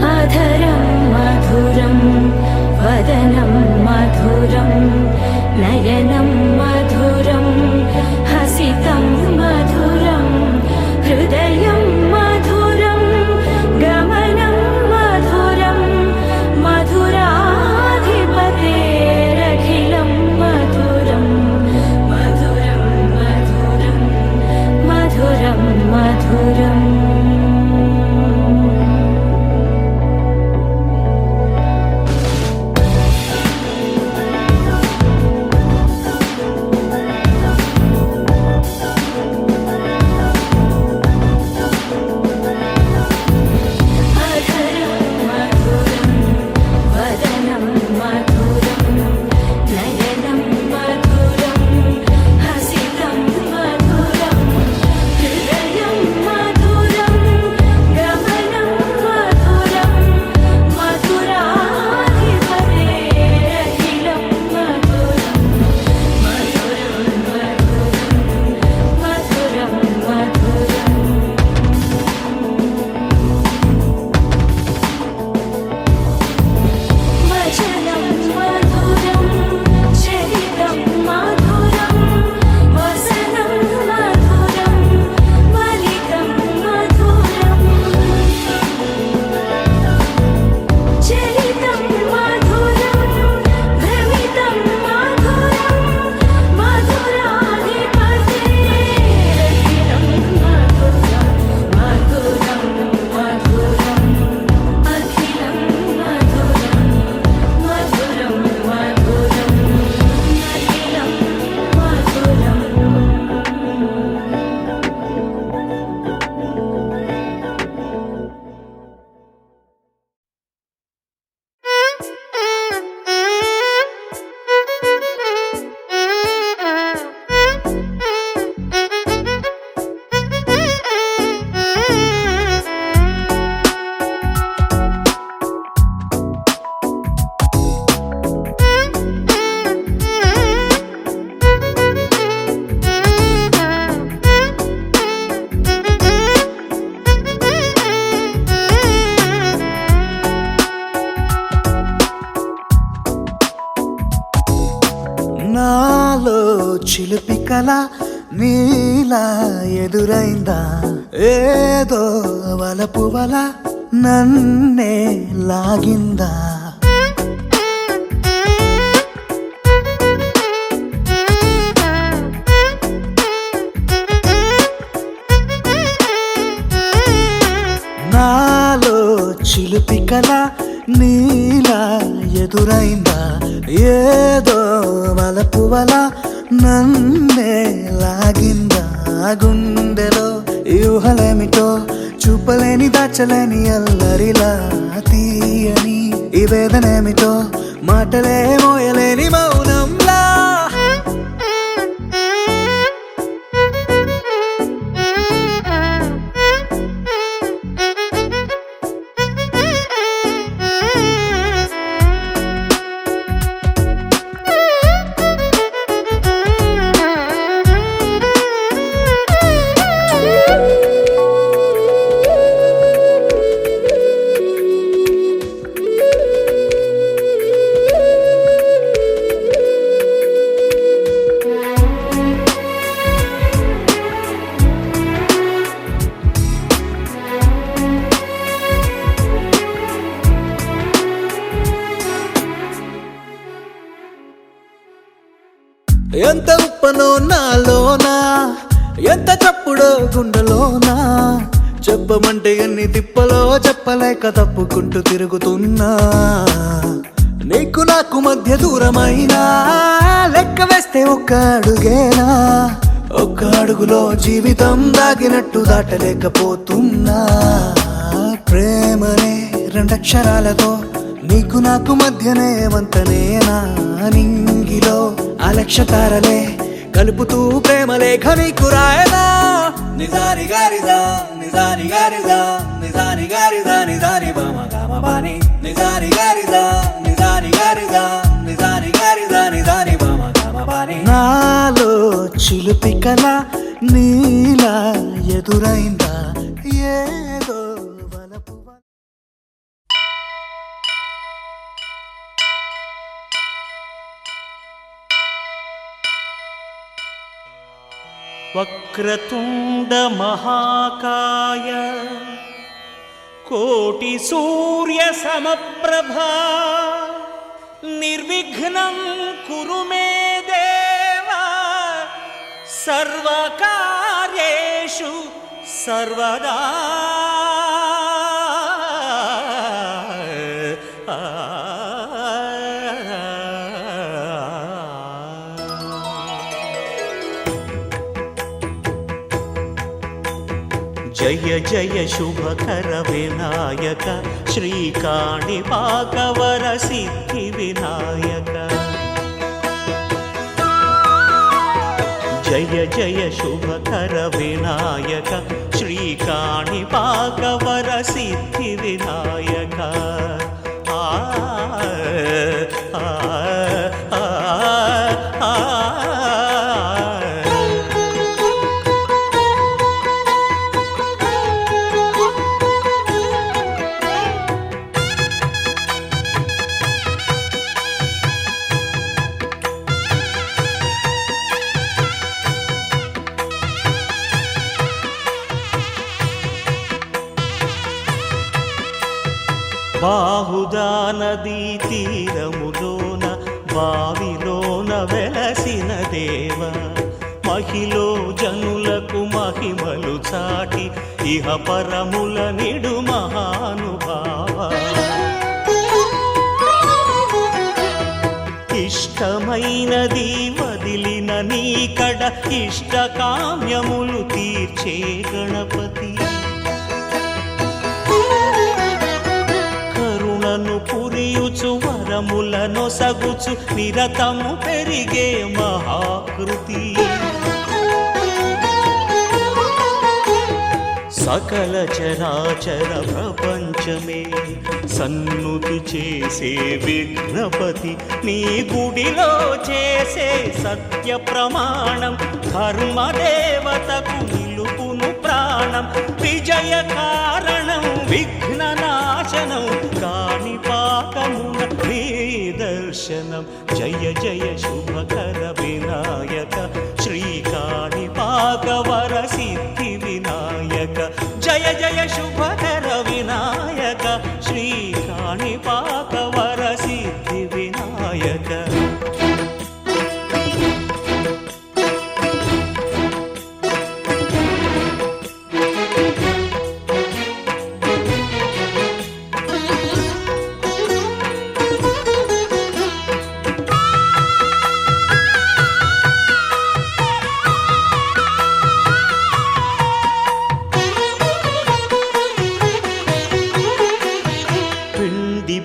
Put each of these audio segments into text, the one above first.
అధరం మధురం వదనం మధురం నయనం మధురం హసితం మధురం హృదయం మధురం గమనం మధురం మధురాధిపతేరఖిలం మధురం మధురం మధురం మధురం మధురం నాలో చిలిపి కళ నీలా ఎదురైందా ఏదో వలపు వల నన్నే లాగిందా నాలో చిలిపి కళ నీలా ఎదురైందా ఏదో వలపు వల నన్నే లాగిందా గుండెలో ఊహలేమిటో చూపలేని దాచలేని అల్లరిలా తీయని ఈ వేదనేమిటో మాటలే మోయలేని మౌనంలా ఎంత ఉప్పనో నాలోనా ఎంత చప్పుడో గుండెలోనా చెప్పమంటే ఎన్ని తిప్పలో చెప్పలేక తప్పుకుంటూ తిరుగుతున్నా నీకు నాకు మధ్య దూరమైనా లెక్క వేస్తే ఒక్క అడుగేనా ఒక్క అడుగులో జీవితం దాగినట్టు దాటలేకపోతున్నా ప్రేమనే రెండక్షరాలతో నీకు నాకు మధ్యనే వంతనేనా నింగిలో అలక్ష్య తారలే కలుపుతూ ప్రేమ లేఖ నీకు రాయనా నిజాని గారిదా నిజాని గారిదా నిజాని గారిదా నిజాని బామ గామ బాని నిజాని గారిదా నిజాని గారిదా చిలుపి కల నీలా ఎదురైందా ఏదో వలపు వక్రతుండ మహాకాయ కోటి సూర్య సమప్రభా నిర్విఘ్నం కురు మే దేవ సర్వకార్యేషు సర్వదా జయ జయ శుభకర వినాయక శ్రీకాణిపాకవర సిద్ధి వినాయక జయ జయ శుభకర వినాయక శ్రీకాణిపాకవర సిద్ధి వినాయక ఆ ఆ ఆ ఆ బాహుదా నదీ తీరములోన బావిలోన వెలసిన దేవ మహిలో జనులకు మహిమలు చాటి ఇహ పరముల నిడు మహానుభావ ఇష్టమైనది వదిలిన నీకడ ఇష్ట కామ్యములు తీర్చే గణపతి పురియుచు వరములను సగుచు నిరతము పెరిగే మహాకృతి సకల చరాచర ప్రపంచమే సన్నుతి చేసే విఘ్నపతి నీ గుడిలో చేసే సత్య ప్రమాణం ధర్మదేవతకు నిలుపును ప్రాణం విజయ కారణం విఘ్న నాశనం కాణిపాకమున నీ దర్శనం జయ జయ శుభకర వినాయక శ్రీకాణిపాకవర సిద్ధి వినాయక జయ జయ శుభకర వినాయక శ్రీకాణిపాకవర సిద్ధి వినాయక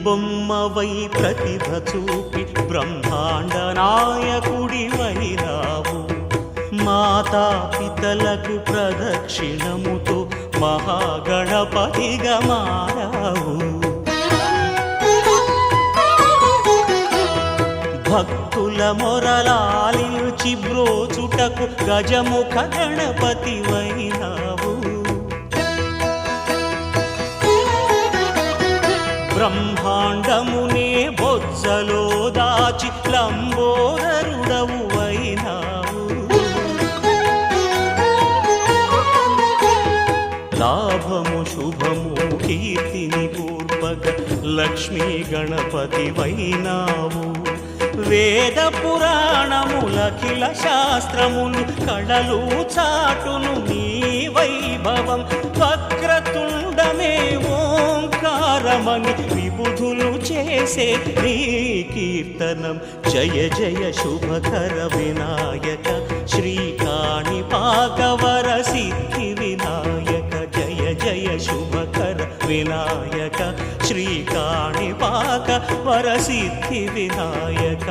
బొమ్మవై ప్రతిభ చూపి బ్రహ్మాండ నాయకుడివైనావు మాతా పితలకు ప్రదక్షిణముతో మహాగణపతిగా మారావు భక్తుల మొరలాలించి బ్రోచుటకు గజముఖ గణపతివైనావు బ్రహ్మాండమునే బొజ్జలో దాచి లంబోదరుడవు అయినావు లాభము శుభము కీర్తిని పూర్వక లక్ష్మీ గణపతి వైనావు వేద పురాణములఖిల శాస్త్రములు కళలు చాటును నీ వైభవం వక్రతుండమే ఓంకారమని విబుధులు చేసే నీ కీర్తనం జయ జయ శుభకర వినాయక శ్రీకాణిపాకవర సిద్ధి వినాయక జయ జయ శుభకర వినాయక శ్రీకాణిపాకవర సిద్ధి వినాయక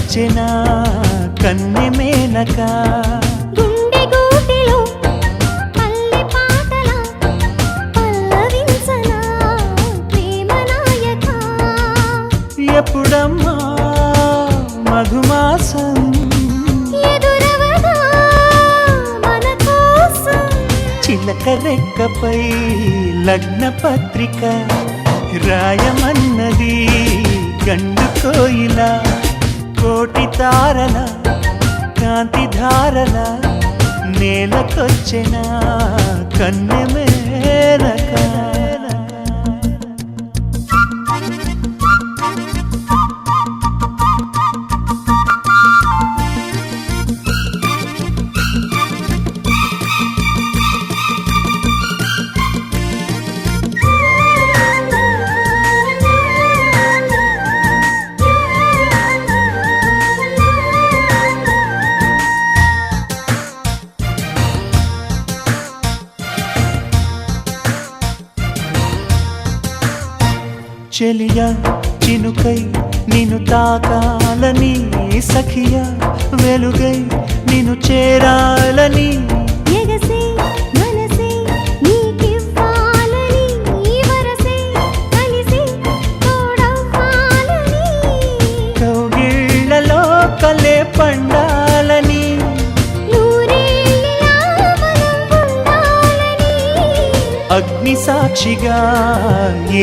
నేలకొచ్చిన కన్నె మేనక గుండె గూటిలో పల్లె పాటల పల్లవించనా ప్రేమ నాయక. ఎప్పుడమ్మా మధుమాసం ఎదురవదా మన కోసం. చిలక రెక్కపై లగ్న పత్రిక రాయమన్నది గండు కోయిల కోటి తారల కాంతి ధారల నేలకొచ్చిన కన్నె మేనక. చెలియా చినుకై నిన్ను తాకాలని సఖియా వెలుగై నిన్ను చేరాలని ఎగసే మనసే నీకివ్వాలని వరసే కలిసి తోడవ్వాలని కౌగిళ్లలో కలే పండాలని నూరేళ్ళ మనం ఉండాలని. అగ్ని సాక్షిగా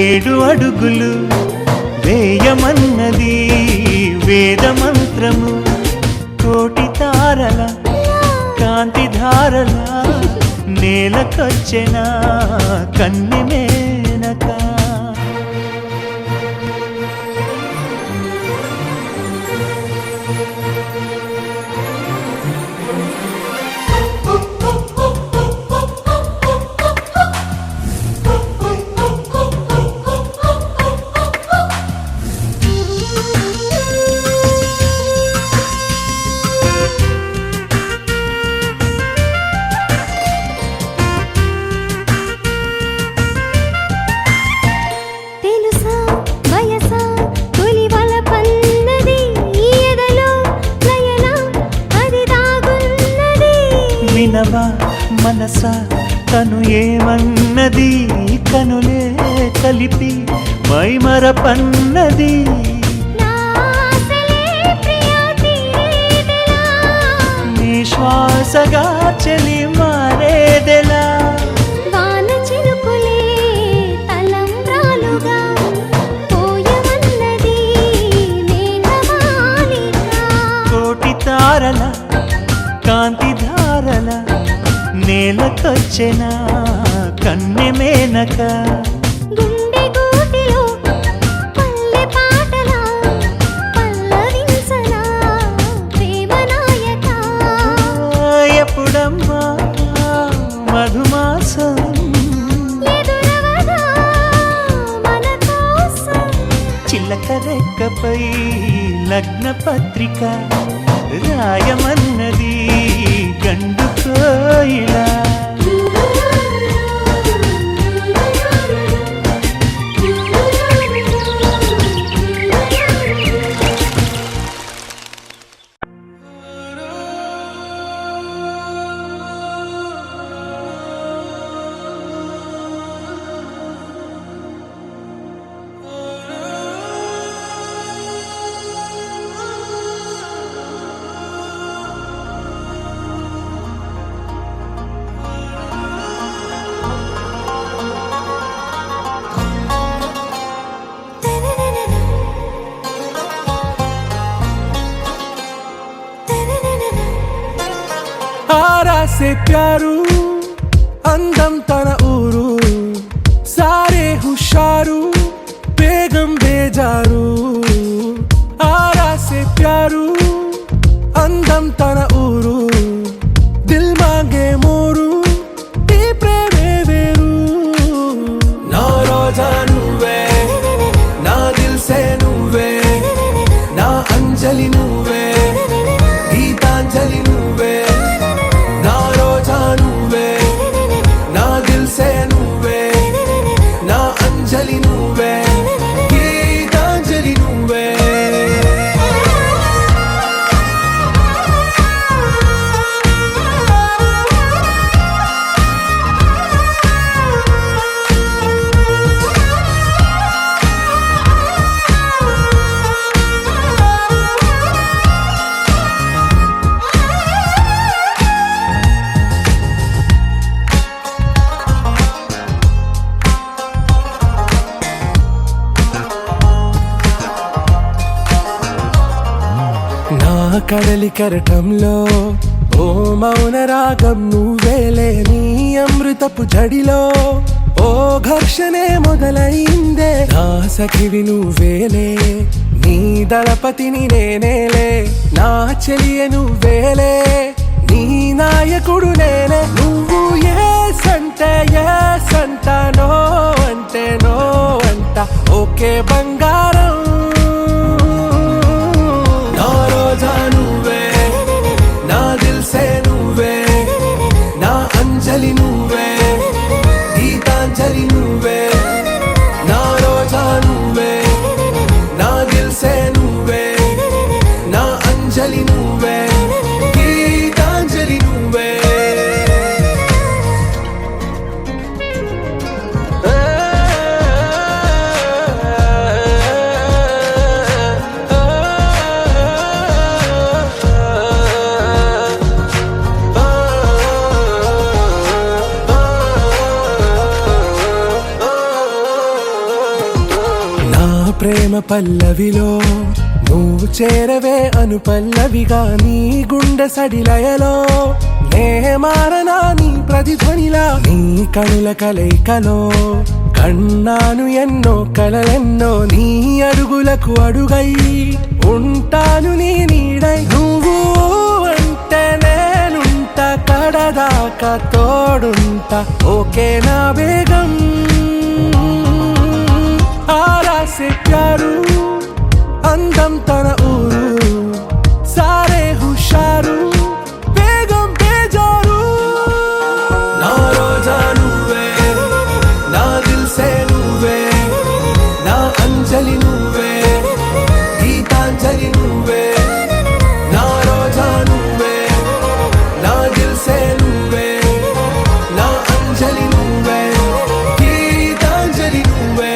7 అడుగులు వేయమన్నది వేద మంత్రము కోటి తారల కాంతి ధారల నేలకొచ్చిన కన్నె మేనక. తెలుసా వయసా తొలివల పన్నది ఎదలో లయన అది దాగున్నది. వినవా మనసా తను ఏమన్నది కనులే కలిపి మైమరపన్నది. నా ఆశలే ప్రియ తీరేదెలా. నీ శ్వాసగా చెలి మారేదెలా వాన చినుకులే తలంబ్రాలుగా పోయమన్నది నేలమాలిక. కోటి తారల కాంతి ధారల నేలకొచ్చిన కన్నె మేనక. గుండె గూటిలో పల్లె పాటల పల్లవించనా ప్రేమ నాయక. ఎప్పుడమ్మా మధుమాసం ఎదురవదా మన కోసం. చిలక రెక్కపై లగ్న పత్రిక రాయమన్నది గండు కోయిల. से प्यारू అందం తన ఊరు సారే హుషారు బేగం బేజారు ఆరా సే ప్యారు అందం తన ఊరు దిల్ మాంగే మోరు ఈ ప్రేమే వేరు నా రోజా నువ్వే నా దిల్ సే నువ్వే నా అంజలి నువ్వే గీతాంజలి నువ్వే నా రోజా నువ్వే నా దిల్ సే నువ్వే నా అంజలి నువ్వే గీతాంజలి నువ్వే కడలి కెరటంలో ఓ మౌన రాగం నువ్వేలే నీ అమృతపు జడిలో ఓ ఘర్షణే మొదలైందే నా సఖివి నువ్వేలే నీ దళపతిని నేనేలే నా చెలియ నువ్వేలే నీ నాయకుడు నేనే నువ్వు ఏ సంట నో అంటే నో అంట ఓకే బంగారం నా రోజా నువ్వే నా దిల్సే నువ్వే నా అంజలి నువ్వే గీతాంజలి నువ్వే నా రోజా నువ్వే నా దిల్సే నువ్వే నా అంజలి నువ్వే గీతాంజలి నువ్వే నా ప్రేమ పల్లవిలో నువ్వు చేరవే అను పల్లవిగా నీ గుండె సడిలయలో నే మారనా నీ ప్రతిధ్వనిలా నీ కనుల కలయికలో కన్నాను ఎన్నో కలలెన్నో నీ అడుగులకు అడుగై ఉంటాను నీ నీడై నువ్వు అంటే నేనుంట కడదాకా తోడుంట ఓకే నా బేగం आरा से प्यारू అందం తన ఊరు సారే హుషారు బేగం బేజారు నా రోజా నువ్వే నా దిల్సే నువ్వే నా అంజలి నువ్వే గీతాంజలి నువ్వే నా రోజా నువ్వే నా దిల్సే నువ్వే నా అంజలి నువ్వే గీతాంజలి నువ్వే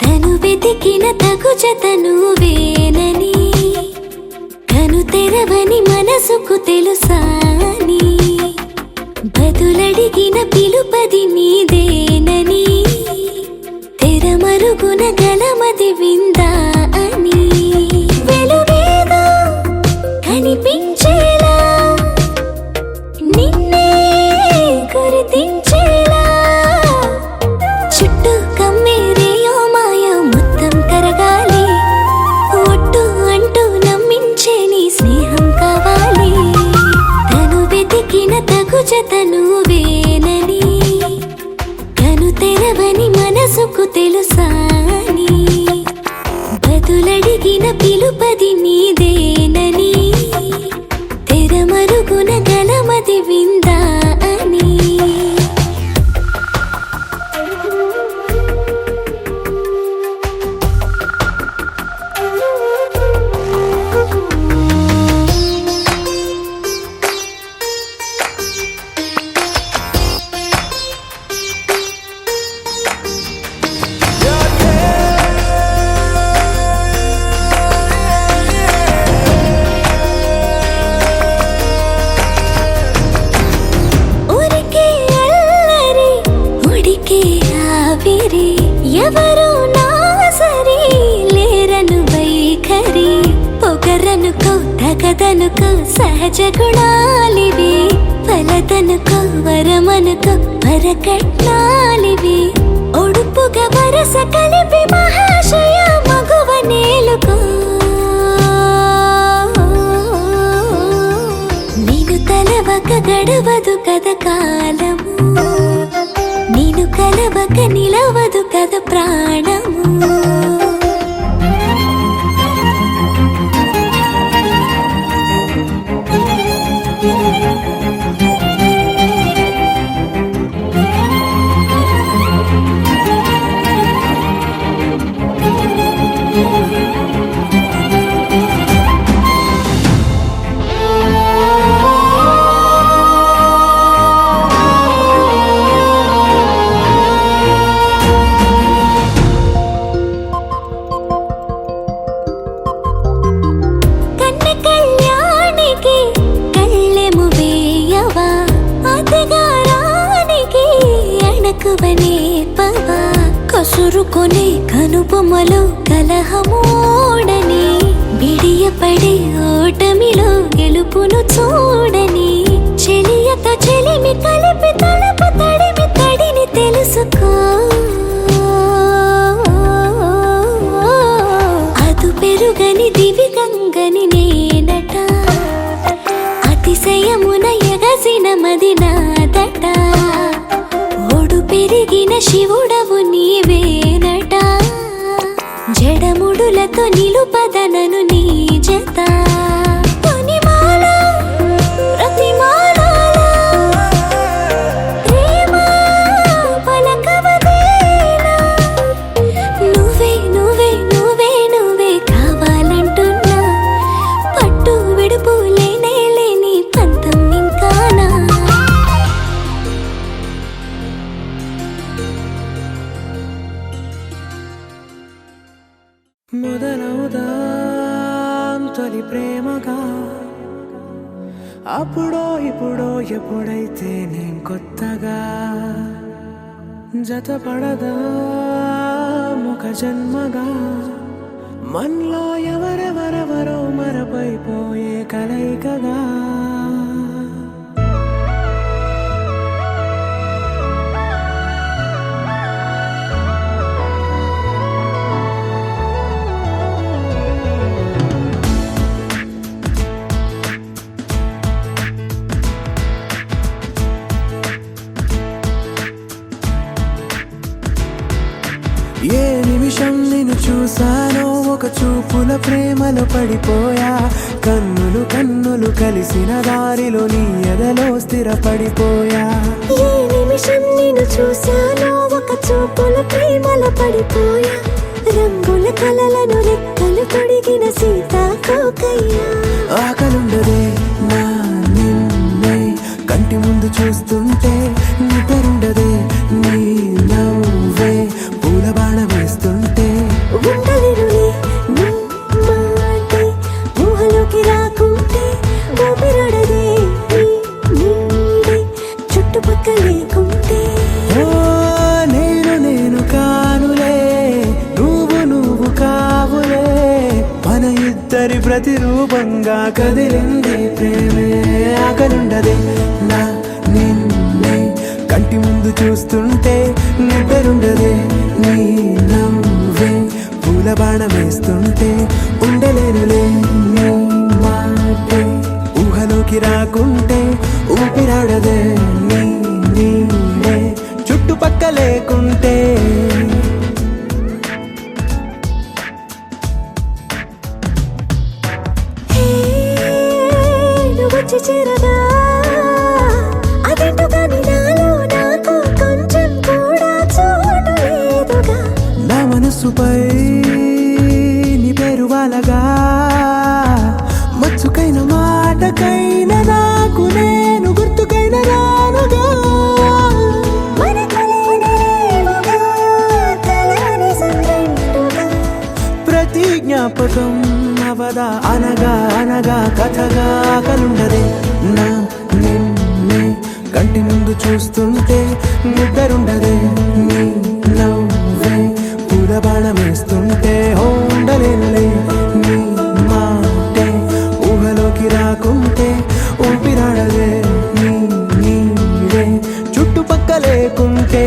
తను వెతికిన తగు జత నువ్వేనని కను తెరవని మనసుకు తెలుసాని బదులడిగిన పిలుపది నీదేనని తెరమరుగున గలమది విందా అని వెలుగేదో కనిపించేలా నిన్నే గుర్తించేలా చుట్టూ కమ్మేరేయో మాయ మొత్తం కరగాలి ఒట్టు అంటూ నమ్మించే నీ స్నేహం కావాలి తను వెతికిన తగు జత నువ్వేనని కను తెరవని మనసుకు తెలుసాని బదులడిగిన పిలుపది నీదేనని తెరమరుగున గలమది విందా అని ఊరికే అల్లరి ఉడికే ఆవిరి ఎవరు నా సరి లేరను వైఖరి పొగరనుకో తగదనుకో సహజ గుణాలివి ఫలదనుకో వరమనుకో వరకట్నాలివి ఒడుపుగా వరస కలిపి మహాశయ మగువ నేలుకో నేను తలవక గడవదు కద కాలము నేను కలవక నిలవదు కద ప్రాణము చురుకొనే కనుబొమ్మలో కలహమోడని బిడియపడే ఓటమిలో గెలుపును చూడని చెలియత చెలిమి కలిపి తలపు తడిమి తడిని తెలుసుకో అదు పెరుగని దివి గంగని నేనట అతిశయమున ఎగసిన మది నాదట ఒడు పెరిగిన శివుడవు నీవేనట జడముడులతో నిలుపదనను నీ జత తొనిమాల ప్రతిమాల ప్రేమ పలకవదేనా నువ్వే నువ్వే నువ్వే నువ్వే కావాలంటున్నా పట్టు విడుపు లేనే లేని పంతం ఇంకానా మొదలవుదాం తొలి ప్రేమగా అప్పుడో ఇప్పుడో ఎప్పుడైతే నేను కొత్తగా జతపడదా ఒక జన్మగా మనలో ఎవరెవరెవరో మరపైపోయే కలయికగా ఏ నిమిషం నిన్ను చూసానో ఒక చూపుల ప్రేమలో పడిపోయా కన్నులు కన్నులు కలిసిన దారిలో నీ ఎదలో స్థిరపడిపోయా ఏ నిమిషం నిన్ను చూశానో ఒక చూపుల ప్రేమలో పడిపోయా రంగుల కలలను రెక్కలు తొడిగిన సీతాకోకయ్యా ఆకలుండదే నా నిన్నే కంటి ముందు చూస్తుంటే నిద్రుండదే నీ నవ్వే పూల బాణ వేస్తుంటే ఉండలేనులే నీ మాటే ఊహలోకి రాకుంటే ఊపిరాడదే నీ నీడే చుట్టుపక్కల లేకుంటే ఓ నేను కానులే నువ్వు కావులే మన ఇద్దరి ప్రతిరూపంగా కదిలింది ప్రేమే ఆకలుండదే నా నిన్నే కంటి ముందు చూస్తుంటే నిద్రుండదే నీ నవ్వే పూల బాణ వేస్తుంటే ఉండలేనులే నీ మాటే ఊహలోకి రాకుంటే ఊపిరాడదే నీ నీడే చుట్టుపక్క లేకుంటే వచ్చి చేరగా అదేంటో కానీ నాలో నాకు కొంచెం కూడా చోటు లేదుగా నా మనసుపై నీ పేరు వాలగా మచ్చుకైన మాటకైన నాకు నేను గుర్తుకైన రానుగా మన కలనేవుగా కలని సంగంటుగా ప్రతి జ్ఞాపకం అవదా అనగా అనగా కథగా కలుండదే నా నిన్నే కంటి ముందు చూస్తుంటే నిద్రుండదే నీ నవ్వే పూల బాణం వేస్తుంటే ఉండలేనులే నీ మాటే ఊహలోకి రాకుంటే ఊపిరాడదే నీ నీడే చుట్టుపక్క లేకుంటే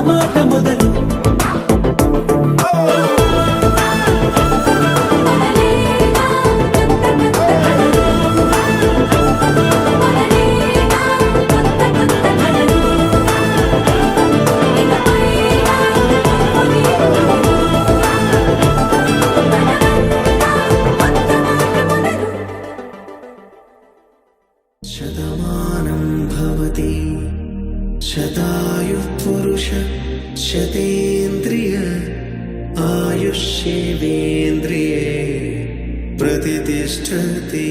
మాట మొదలు శతమానం భవతి శతాయుః పురుష శతేంద్రియ ఆయుష్యేవేంద్రియే ప్రతిష్టతి.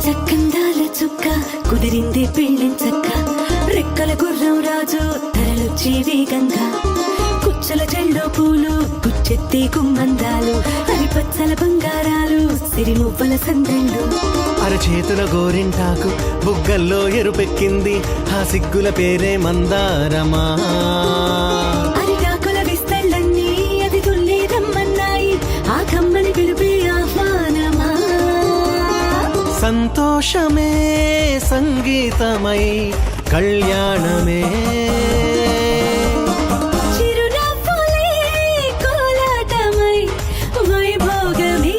చక్కందాల చుక్క కుదిరింది పెళ్ళించక్క రెక్కల గుర్రం రాజు తరలొచ్చే వేగంగా కుచ్చల చెండో పూలు గుచ్చెత్తి గుమ్మందాలు హరిపచ్చల బంగారాలు సిరిమువ్వల సందెళ్ళు అరచేతుల గోరింటాకు బుగ్గల్లో ఎరుపెక్కింది ఆ సిగ్గుల పేరే మందారమా. అరిటాకుల విస్తళ్ళన్నీ అది తుల్లి రమ్మన్నాయి ఆ కమ్మని పిలిపి ఆహ్వానమా. సంతోషమే సంగీతమై కళ్యాణమే చిరునవ్వులే కోలాటమై వైభోగమే.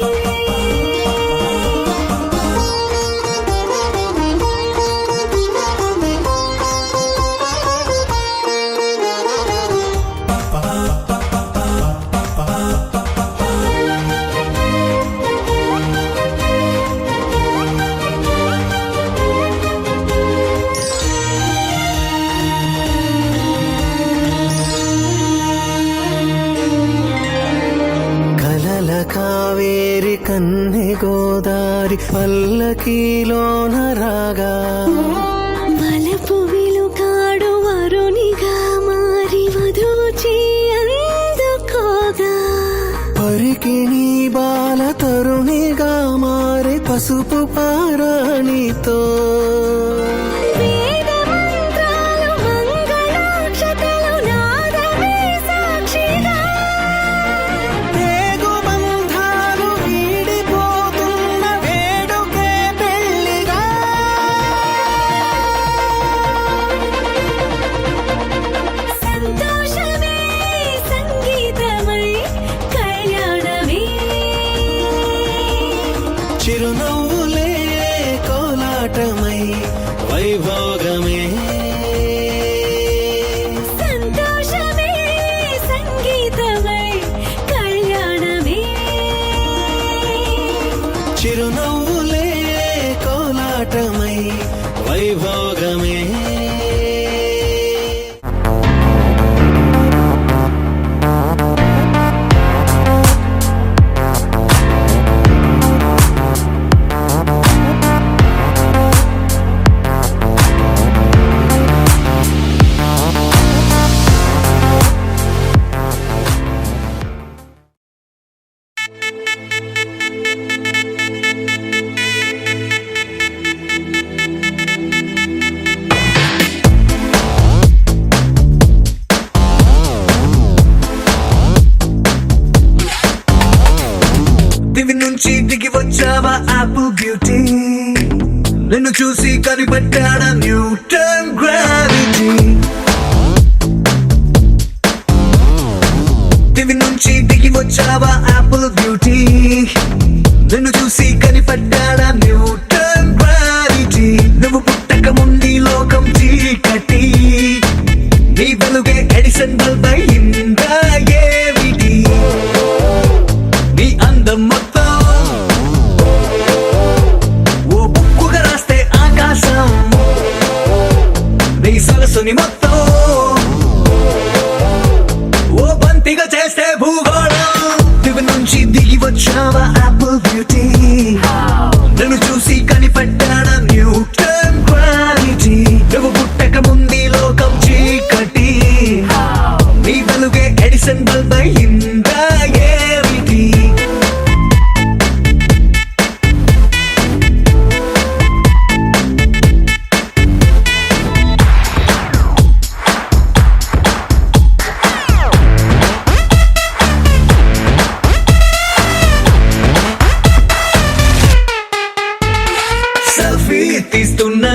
కలల కావేరి కన్నె గోదారి పల్లకీలోన రాగా మలపు విలుకాడు వరునిగా మారి వధూచి అందుకోగా పరికిణి బాల తరుణిగా మారి పసుపు పారాణితో వేద మంత్రాలు మంగళాక్షతలు నాదమే సాక్షిగా పేగు బంధాలు వీడిపోతున్న వేడుకే పెళ్లిగా. సంతోషమే సంగీతమై కళ్యాణమే. చిరునవ్వులే కోలాటమై వైభోగమే సంతోషమే సంగీతమై కళ్యాణమే. చిరునవ్వులే కోలాటమై వైభోగమే. దివి నుంచి దిగి వచ్చావా యాపిల్ బ్యూటీ, నిన్ను చూసి కనిపెట్టాడా న్యూటన్ గ్రావిటీ. దివి నుంచి దిగి వచ్చావా యాపిల్ బ్యూటీ, నిన్ను చూసి కనిపెట్టాడా న్యూటన్ గ్రావిటీ. నువ్వు పుట్టక ముందు లోకం చీకటి, నీ వెలుగే ఎడిసన్ బల్బ్ అయిందా ఏమిటి. నీ అందం మొత్తం ఓ బుక్కుగా రాస్తే ఆకాశం, నీ సరస్సుని మొత్తం ఓ బంతిగా చేస్తే భూగోళం. దివి నుంచి దిగి వచ్చావా యాపిల్ బ్యూటీ, నన్ను చూసి కనిపెట్టాడా న్యూటన్ గ్రావిటీ. నువ్వు పుట్టక ముందు లోకం చీకటి,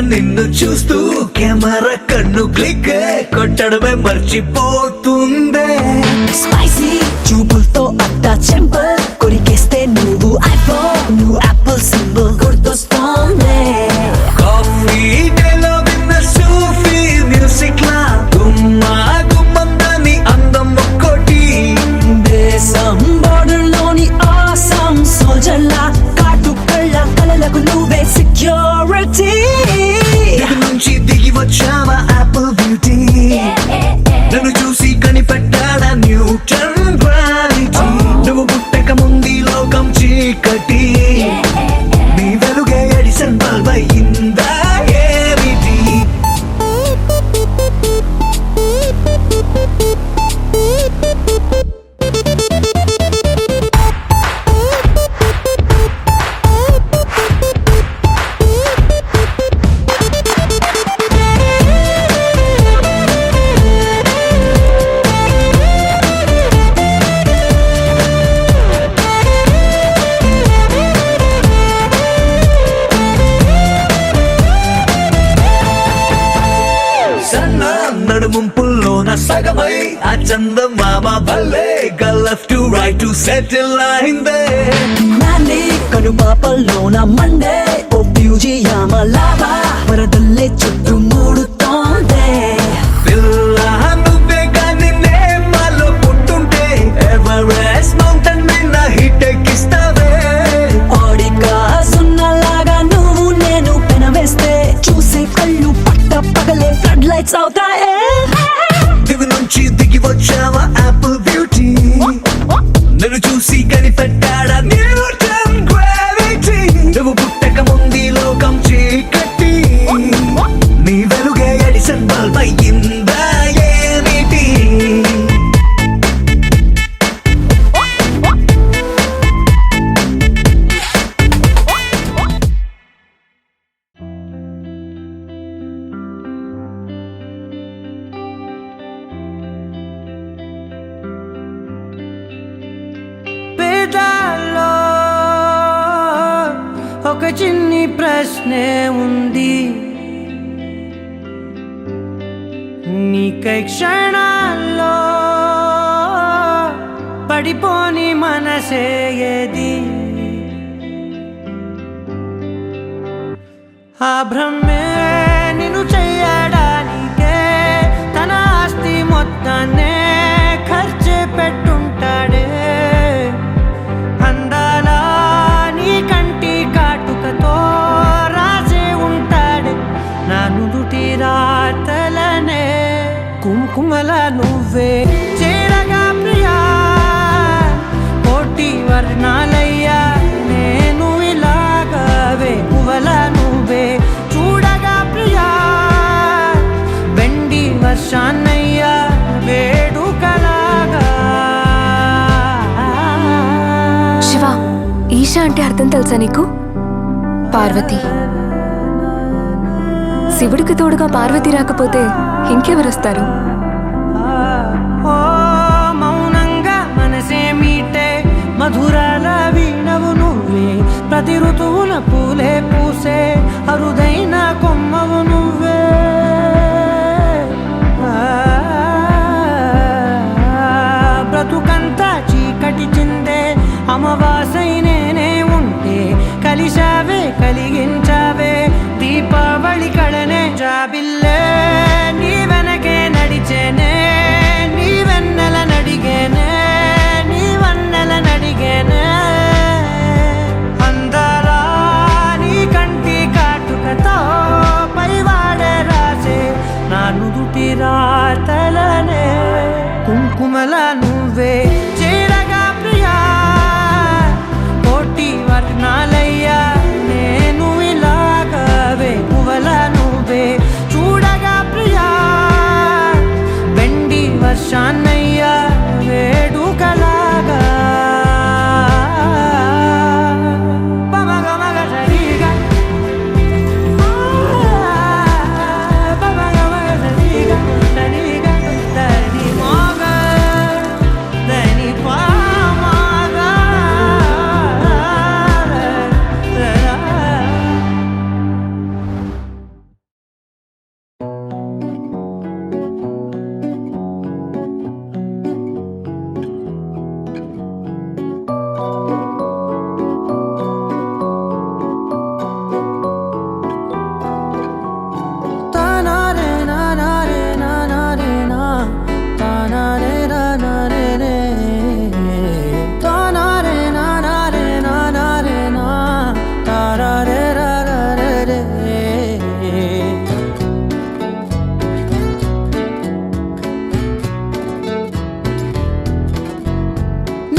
నిన్ను చూస్తూ కెమెరా కన్ను క్లిక్ కొట్టడమే మర్చిపోతుందే. స్పైసీ చూపులతో అట్టా చెంపల్ కొరికేస్తే నువ్వు ఐఫోన్ నువ్వు యాపిల్ సింబల్ గుర్తొస్తోంది. కాఫీ డేలో విన్న సూఫీ మ్యూజిక్ లా గుమ్మా గుమ్మందని అందం ఒక్కోటి. దేశం బోర్డర్ లోని ఆసం సోల్జర్ లా కాటు కళ్ళ కలలకు నువ్వే సెక్యూరిటీ. దిగు నుంచి దిగి వచ్చావా యాపిల్ బ్యూటీ, నన్ను చూసి కనిపెట్టాడా న్యూటన్ గ్రావిటీ. నువ్వు పుట్టక ముందు లోకం చీకటి, నీ వెలుగే ఎడిసన్ బల్బ్ అయిందా ఏమిటి? సన్న నడుముంపుల్లోన సగమై ఆ చందమామ భలే left to right to settle అయిందే. నాని కనుపాపల్లోన మండే ఓ బ్యూజియామ లావా వరదల్లే చుట్టూ మూడుతోందే. పిల్ల నువ్వే గాని నేమాలో పుట్టుంటే ఎవరెస్ట్ మౌంటైన్ మీద హిట్ ఎక్కిస్తావే. ఓడిగా సున్నలాగా నువ్వు నేను పెనవేస్తే చూసే కళ్ళు పట్ట పగలే ఫ్లడ్ లైట్స్ అవుతాయే. దివి నుంచి దిగి వచ్చావా యాపిల్ బ్యూటీ, నన్ను చూసి కనిపెట్టాడా న్యూటన్ గ్రావిటీ. నువ్వు పుట్టక ముందు లోకం చీకటి, నీ వెలుగే ఎడిసన్ బల్బ్ అయ్యిందా ఏమిటి? పేదాల్లో ఒక చిన్ని ప్రశ్నే ఉంది, నీకై క్షణాల్లో పడిపోని మనసే ఏది? ఆ భ్రమే నిన్ను చెయ్యడానికే తన ఆస్తి మొత్తాన్నే ఖర్చు పెట్టుంటాడే. అందాల నీ కంటి కాటుకతో రాసే ఉంటాడే నా నుదుటి రాతలనే. కుంకుమల నువ్వే చేరగా ప్రియా, కోటి వర్ణాలయ్యా నేను ఇలాగవే. పువ్వల నువ్వే చూడగా ప్రియా, వెండి వర్షాన్నయ్యా వేడుకలాగా. శివ, ఈశా అంటే అర్థం తెలుసా నీకు? పార్వతి. శివుడికి తోడుగా పార్వతి రాకపోతే ఇంకెవరొస్తారు? ఓ మౌనంగా మనసే మీటే మధురాల వీణవు నువ్వే. ప్రతి ఋతువుల పూలే పూసే అరుదైన కొమ్మవు నువ్వే. బ్రతుకంతా చీకటి చిందే అమవాసై నేనే ఉంటే కలిశావే కలిగించావే దీపావళి కళనే. జాబిల్లే నీ వెనకే నడిచేనే, నీ వెన్నెల నడిగేనే, నీ వన్నెల నడిగేనే. అందాలా నీ కంటి కాటుకతో పైవాడే రాసే నా నుదుటి రాతలనే. కుంకుమల నువ్వే చేరగా ప్రియా, కోటి వర్ణాలయ్యా నేను ఇలాగవే. పువ్వల నువ్వే చూడగా ప్రియా, వెండి వర్షాన్నయ్యా వేడుకలాగా. పమగమగ సరిగా పమగమగ సరిగా సరిగా దని మోగ దని పామగ.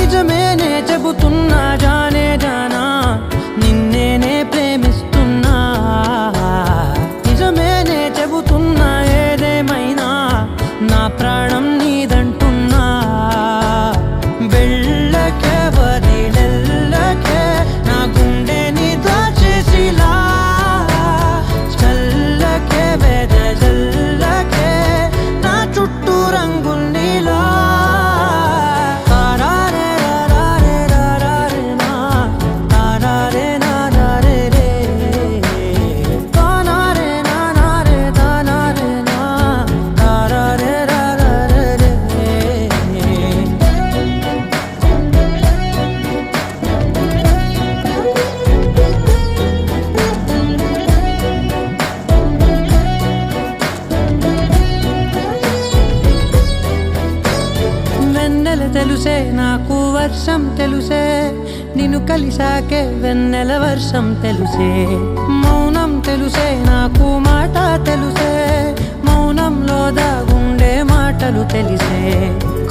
నిజమేనే చెబుతున్నా జానే జానా నిన్నేనే ప్రేమిస్తున్నా నిజమేనే చెబుతున్నా ఏదేమైనా నా ప్రాణం నీదంటున్నా వెళ్ళకే వదిలెల్లకే నా గుండెని దాచేసిలా చల్లకే వెదజల్లకే నా చుట్టూ రంగుల్నిలా తారారే రారే రారే నా తారారే నారే రే తానారే నారే తానారే నా తారారే రారే రే వెన్నెల తెలుసే నాకు వర్షం తెలుసే నిన్ను కలిసాకే వెన్నెల వర్షం తెలుసే మౌనం తెలుసే నాకు మాట తెలుసే మౌనంలో దాగుండే మాటలు తెలిసే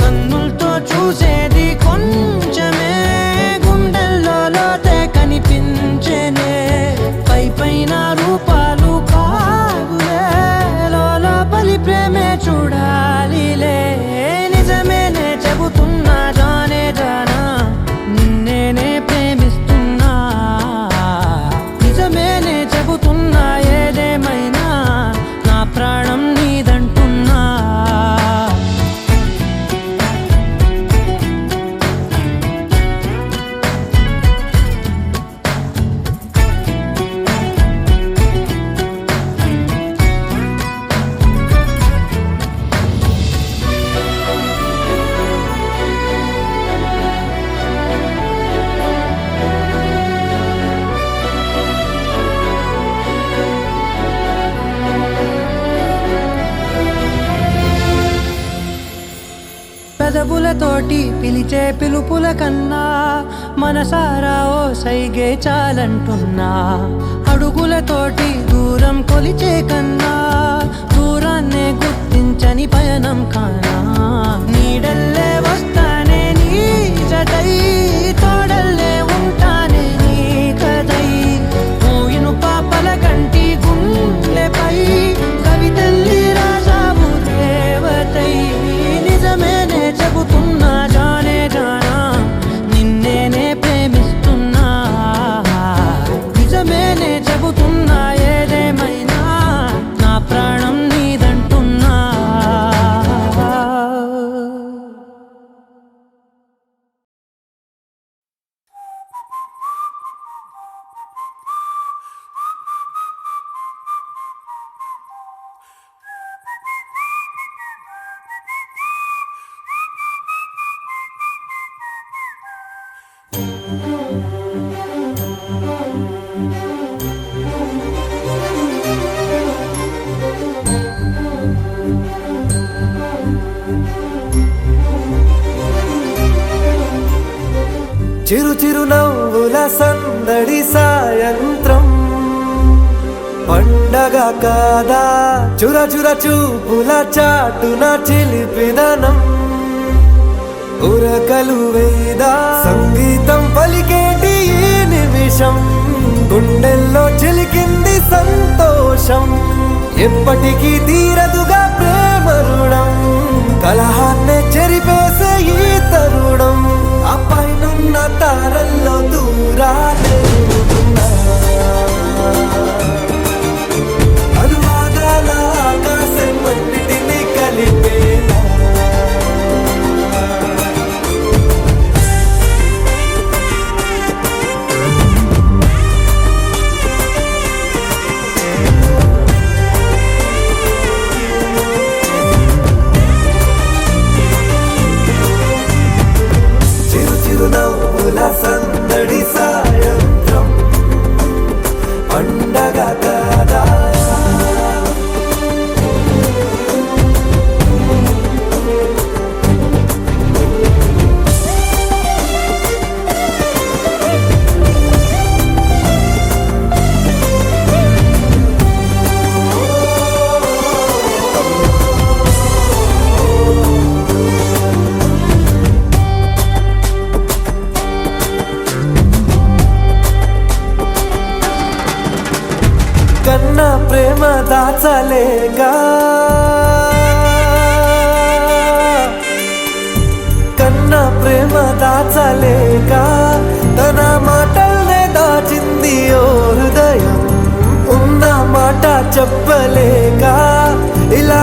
కన్నులతో చూసేది కొంచెమే గుండెల్లో లోతే కనిపించేనే పై పైన రూపాలు కాదులే లోపలి ప్రేమే చూడాలిలే నిజమేనే చెబుతున్నా జానే జానా నిన్నేనే ప్రేమిస్తున్నా నిజమేనే చెబుతున్నా ఏదేమైనా నా ప్రాణం నీదంటున్నా పెదవులతోటి పిలిచే పిలుపుల కన్నా మనసారా ఓ సైగే చాలంటున్నా అడుగులతోటి దూరం కొలిచే కన్నా దూరాన్నే గుర్తించని పయనం కానా నీడల్లే వస్తానే నీ జతై తోడల్లే ఉంటానే నీ కదై మోయిను పాపల కంటి గుండెపై కవితల్లి రాసావు రేవతై నిజమేనే చెబుతున్నా జానే జానా నిన్నేనే ప్రేమిస్తున్నా నిజమేనే చెబుతున్నా ఏదేమైనా నా ప్రాణం నీదంటున్నా చిరు చిరు నవ్వుల సందడి సాయంత్రం పండగ కాదా చుర చుర చూపుల చాటున చిలిపిదనం ఉరకలు వేదా సంగీతం పలికేటి ఈ నిమిషం గుండెల్లో చిలికింది సంతోషం ఎప్పటికీ తీరదుగా ప్రేమ రుణం కలహాన్నే చెరిపేసే ఈ తరుణం ఆ పైనున్న తారల్లో దూరాలే అనువాదాల ఆకాశం అన్నిటినీ కలిపేలా చిరు చిరు నవ్వుల సందడి సాయ దాచలేక కన్నా ప్రేమ దాచలేక తన మాటల్నే దాచింది ఓ హృదయం ఉన్న మాట చెప్పలేక ఇలా